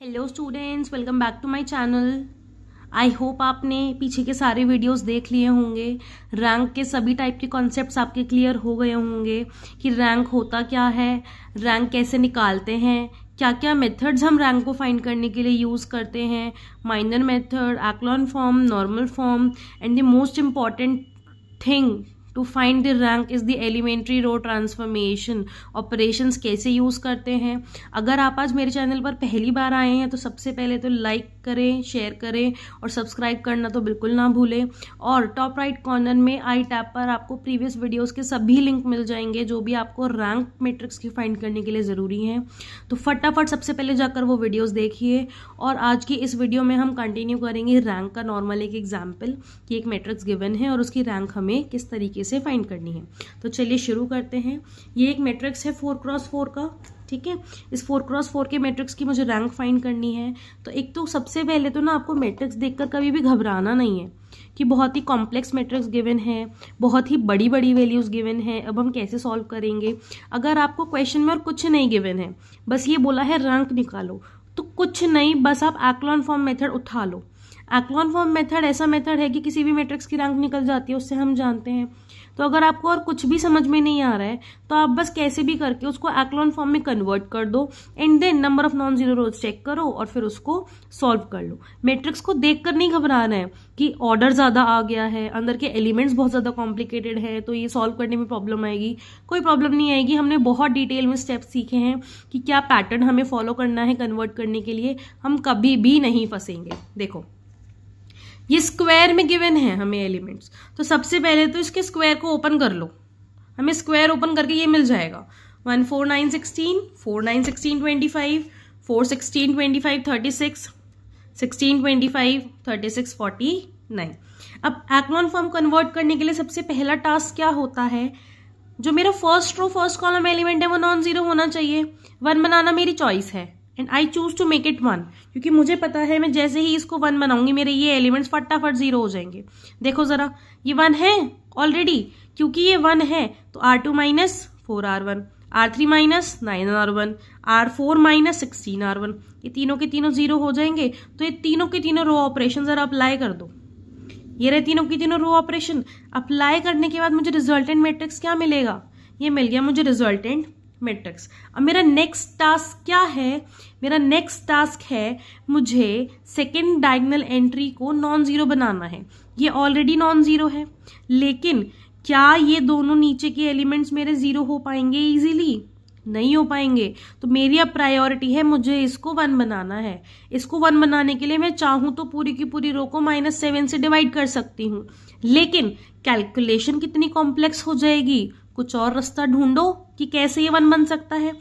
Hello students, welcome back to my channel. I hope आपने पीछे के सारे वीडियोस देख लिए होंगे। रैंक के सभी टाइप के कॉन्सेप्ट्स आपके क्लियर हो गए होंगे कि रैंक होता क्या है, रैंक कैसे निकालते हैं, क्या क्या मेथड्स हम रैंक को फाइंड करने के लिए यूज करते हैं, minor method, echelon form, normal form, and the most important thing to find the rank is the elementary row transformation operations कैसे यूज करते हैं। अगर आप आज मेरे चैनल पर पहली बार आए हैं तो सबसे पहले तो लाइक करें, शेयर करें और सब्सक्राइब करना तो बिल्कुल ना भूलें। और टॉप राइट कॉर्नर में आई टैब पर आपको प्रीवियस वीडियोस के सभी लिंक मिल जाएंगे जो भी आपको रैंक मैट्रिक्स की फाइंड करने के लिए जरूरी हैं। तो फटाफट सबसे पहले जाकर वो वीडियोस देखिए। और आज की इस वीडियो में हम कंटिन्यू करेंगे रैंक का नॉर्मल एक एग्जाम्पल कि एक मैट्रिक्स गिवन है और उसकी रैंक हमें किस तरीके से फाइंड करनी है। तो चलिए शुरू करते हैं। ये एक मैट्रिक्स है 4x4 का, ठीक है। इस 4x4 के मैट्रिक्स की मुझे रैंक फाइंड करनी है। तो एक तो सबसे पहले तो ना आपको मैट्रिक्स देखकर कभी भी घबराना नहीं है कि बहुत ही कॉम्प्लेक्स मैट्रिक्स गिवन है, बहुत ही बड़ी बड़ी वैल्यूज गिवन है, अब हम कैसे सॉल्व करेंगे। अगर आपको क्वेश्चन में और कुछ नहीं गिवन है, बस ये बोला है रैंक निकालो, तो कुछ नहीं, बस आप एक्लॉन फॉर्म मेथड उठा लो। एक्लॉन फॉर्म मेथड ऐसा मेथड है कि किसी भी मैट्रिक्स की रैंक निकल जाती है, उससे हम जानते हैं। तो अगर आपको और कुछ भी समझ में नहीं आ रहा है तो आप बस कैसे भी करके उसको एक्लॉन फॉर्म में कन्वर्ट कर दो and then number of non zero rows check करो और फिर उसको सॉल्व कर लो। मैट्रिक्स को देखकर नहीं घबराना है कि ऑर्डर ज्यादा आ गया है, अंदर के एलिमेंट्स बहुत ज्यादा कॉम्प्लिकेटेड है तो ये सॉल्व करने में प्रॉब्लम आएगी। कोई प्रॉब्लम नहीं आएगी। हमने बहुत डिटेल में स्टेप्स सीखे हैं कि क्या पैटर्न हमें फॉलो करना है कन्वर्ट करने के लिए। हम कभी भी नहीं फंसेंगे। देखो, ये स्क्वायर में गिवन है हमें एलिमेंट्स, तो सबसे पहले तो इसके स्क्वायर को ओपन कर लो। हमें स्क्वायर ओपन करके ये मिल जाएगा 1 4 9 16, 4 9 16 25, 4 16 25 36, 16 25 36 49। अब एक्लॉन फॉर्म कन्वर्ट करने के लिए सबसे पहला टास्क क्या होता है, जो मेरा first row first column element है वो नॉन जीरो होना चाहिए। 1 बनाना मेरी चॉइस है and I choose to make it 1, क्योंकि मुझे पता है मैं जैसे ही इसको 1 बनाऊंगी मेरे ये एलिमेंट्स फटाफट 0 हो जाएंगे। देखो जरा, ये 1 है ऑलरेडी, क्योंकि ये 1 है तो R2 minus 4R1, R3 minus 9R1, R4 minus 16R1, ये तीनों के तीनों 0 हो जाएंगे। तो ये तीनों के तीनों रो ऑपरेशन जरा अप्लाई कर दो। ये रहे तीनों की तीनों रो ऑपरेशन अप्लाई करने के बाद मुझे रिजल्टेंट मैट्रिक्स क्या मिलेगा, ये मिल गया मुझे रिजल्टेंट मैट्रिक्स। अब मेरा नेक्स्ट टास्क क्या है, मेरा नेक्स्ट टास्क है मुझे सेकेंड डायगोनल एंट्री को नॉन जीरो बनाना है। ये ऑलरेडी नॉन जीरो है, लेकिन क्या ये दोनों नीचे के एलिमेंट्स मेरे 0 हो पाएंगे इजीली? नहीं हो पाएंगे। तो मेरी अब प्रायोरिटी है, मुझे इसको 1 बनाना है। इसको 1 बनाने के लिए मैं चाहूं तो पूरी की पूरी रो को -7 से डिवाइड कर सकती हूँ, लेकिन कैलकुलेशन कितनी कॉम्प्लेक्स हो जाएगी। कुछ और रास्ता ढूंढो कि कैसे ये 1 बन सकता है।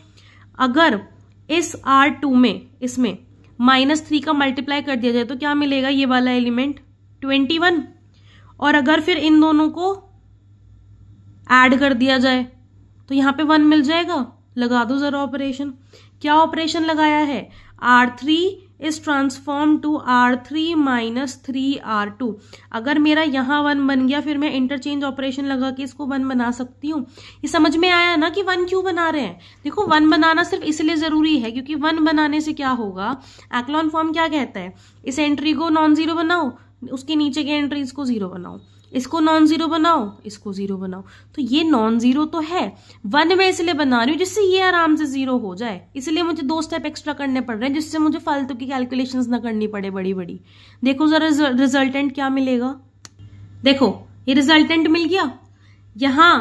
अगर इस R2 में इसमें -3 का मल्टीप्लाई कर दिया जाए तो क्या मिलेगा, ये वाला एलिमेंट 21। और अगर फिर इन दोनों को ऐड कर दिया जाए तो यहां पे 1 मिल जाएगा। लगा दो जरा ऑपरेशन। क्या ऑपरेशन लगाया है, R3 is transform to R3 minus 3R2। अगर मेरा यहाँ 1 बन गया फिर मैं इंटरचेंज ऑपरेशन लगा के इसको 1 बना सकती हूँ। ये समझ में आया ना कि 1 क्यों बना रहे हैं। देखो, 1 बनाना सिर्फ इसलिए जरूरी है क्योंकि 1 बनाने से क्या होगा, एक्लॉन फॉर्म क्या कहता है, इस एंट्री को नॉन जीरो बनाओ, उसके नीचे के एंट्रीज को 0 बनाओ, इसको नॉन जीरो बनाओ, इसको 0 बनाओ। तो ये नॉन जीरो तो है, 1 मैं इसलिए बना रही हूँ जिससे ये आराम से 0 हो जाए। इसलिए मुझे 2 स्टेप एक्स्ट्रा करने पड़ रहे हैं जिससे मुझे फालतू की कैलकुलेशंस ना करनी पड़े बड़ी बड़ी। देखो जरा रिजल्टेंट क्या मिलेगा। देखो, ये रिजल्टेंट मिल गया। यहां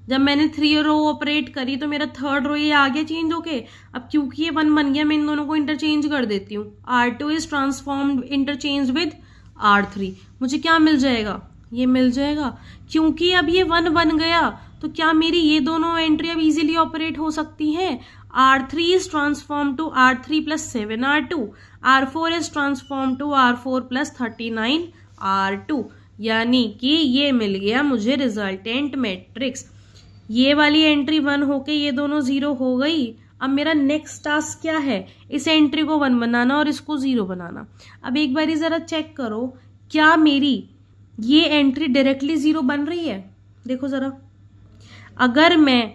जब मैंने 3 रो ऑपरेट करी तो मेरा 3rd रो ये आगे चेंज होके, अब क्योंकि ये 1 बन गया मैं इन दोनों को इंटरचेंज कर देती हूँ। R2 is transformed interchange with R3। मुझे क्या मिल जाएगा, ये मिल जाएगा। क्योंकि अब ये 1 बन गया तो क्या मेरी ये दोनों एंट्री अब इजीली ऑपरेट हो सकती है। R3 is transform to R3 plus 7R2, R4 is transform to R4 plus 39R2, यानी कि ये मिल गया मुझे रिजल्टेंट मैट्रिक्स। ये वाली एंट्री 1 होके ये दोनों 0 हो गई। अब मेरा नेक्स्ट टास्क क्या है, इस एंट्री को 1 बनाना और इसको 0 बनाना। अब एक बार जरा चेक करो, क्या मेरी ये एंट्री डायरेक्टली 0 बन रही है। देखो जरा, अगर मैं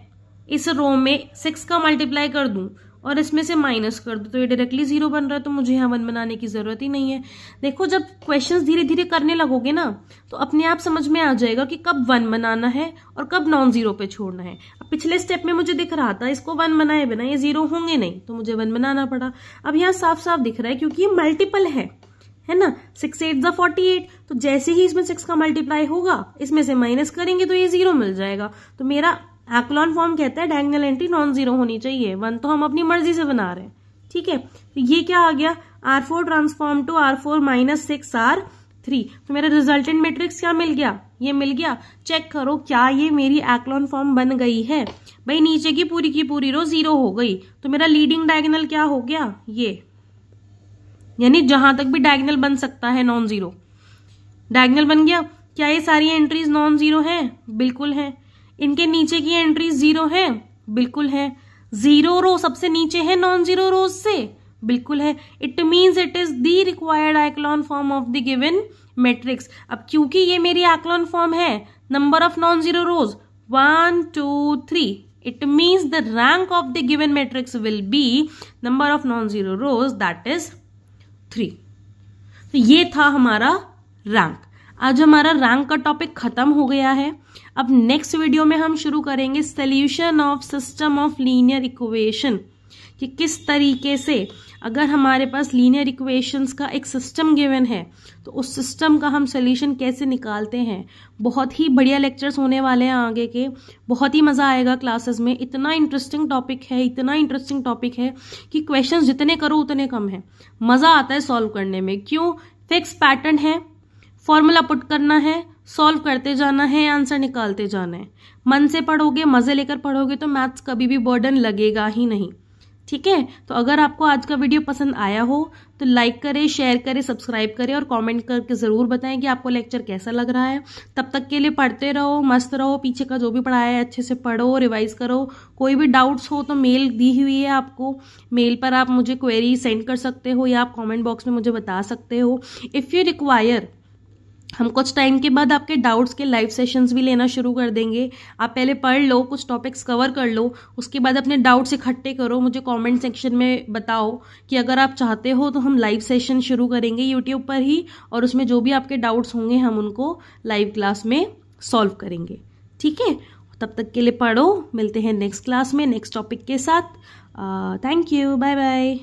इस रो में 6 का मल्टीप्लाई कर दूं और इसमें से माइनस कर दो तो ये डायरेक्टली 0 बन रहा है, तो मुझे यहाँ 1 बनाने की जरूरत ही नहीं है। देखो जब क्वेश्चंस धीरे धीरे करने लगोगे ना तो अपने आप समझ में आ जाएगा कि कब 1 बनाना है और कब नॉन जीरो पे छोड़ना है। अब पिछले स्टेप में मुझे दिख रहा था इसको 1 बनाए बिना ये 0 होंगे नहीं, तो मुझे 1 बनाना पड़ा। अब यहाँ साफ साफ दिख रहा है क्योंकि ये मल्टीपल है ना, 6 8 = 48, तो जैसे ही इसमें 6 का मल्टीप्लाई होगा इसमें से माइनस करेंगे तो ये 0 मिल जाएगा। तो मेरा एक्लॉन फॉर्म कहता है डायगोनल एंट्री नॉन जीरो होनी चाहिए, 1 तो हम अपनी मर्जी से बना रहे हैं, ठीक है। तो ये क्या आ गया, R4 transform to R4 - 6 R3। तो मेरा रिजल्टेंट मैट्रिक्स क्या मिल गया, ये मिल गया। चेक करो क्या ये मेरी एक्लॉन फॉर्म बन गई है। भाई नीचे की पूरी रो 0 हो गई, तो मेरा लीडिंग डायगोनल क्या हो गया, ये, यानी जहां तक भी डायगोनल बन सकता है नॉन जीरो, डायगोनल बन गया। क्या ये सारी एंट्रीज नॉन जीरो है, बिल्कुल है। इनके नीचे की एंट्रीज 0 है, बिल्कुल है। 0 रो सबसे नीचे है नॉन जीरो रोज से, बिल्कुल है। It means it is the required echelon form of the given matrix. अब क्योंकि ये मेरी एक्लॉन फॉर्म है, number of non zero rows 1 2 3, it means the rank of the given matrix will be number of non zero rows, that is 3। तो ये था हमारा rank. आज हमारा रैंक का टॉपिक खत्म हो गया है। अब नेक्स्ट वीडियो में हम शुरू करेंगे solution of system of linear equation, कि किस तरीके से अगर हमारे पास लीनियर इक्वेशंस का एक सिस्टम गिवन है तो उस सिस्टम का हम सॉल्यूशन कैसे निकालते हैं। बहुत ही बढ़िया लेक्चर्स होने वाले हैं आगे के, बहुत ही मजा आएगा क्लासेस में। इतना इंटरेस्टिंग टॉपिक है कि क्वेश्चंस जितने करो उतने कम है, मजा आता है सॉल्व करने में। क्यों, फिक्स पैटर्न है, फॉर्मूला पुट करना है, सॉल्व करते जाना है, आंसर निकालते जाना है। मन से पढ़ोगे, मजे लेकर पढ़ोगे तो मैथ्स कभी भी बर्डन लगेगा ही नहीं, ठीक है। तो अगर आपको आज का वीडियो पसंद आया हो तो लाइक करें, शेयर करें, सब्सक्राइब करें और कमेंट करके जरूर बताएं कि आपको लेक्चर कैसा लग रहा है। तब तक के लिए पढ़ते रहो, मस्त रहो, पीछे का जो भी पढ़ाया है अच्छे से पढ़ो, रिवाइज करो। कोई भी डाउट्स हो तो मेल दी हुई है आपको, मेल पर आप मुझे क्वेरी सेंड कर सकते हो या आप कॉमेंट बॉक्स में मुझे बता सकते हो। इफ़ यू रिक्वायर, हम कुछ टाइम के बाद आपके डाउट्स के लाइव सेशंस भी लेना शुरू कर देंगे। आप पहले पढ़ लो, कुछ टॉपिक्स कवर कर लो, उसके बाद अपने डाउट्स इकट्ठे करो, मुझे कमेंट सेक्शन में बताओ कि अगर आप चाहते हो तो हम लाइव सेशन शुरू करेंगे यूट्यूब पर ही, और उसमें जो भी आपके डाउट्स होंगे हम उनको लाइव क्लास में सॉल्व करेंगे, ठीक है। तब तक के लिए पढ़ो, मिलते हैं नेक्स्ट क्लास में नेक्स्ट टॉपिक के साथ। Thank you, bye bye.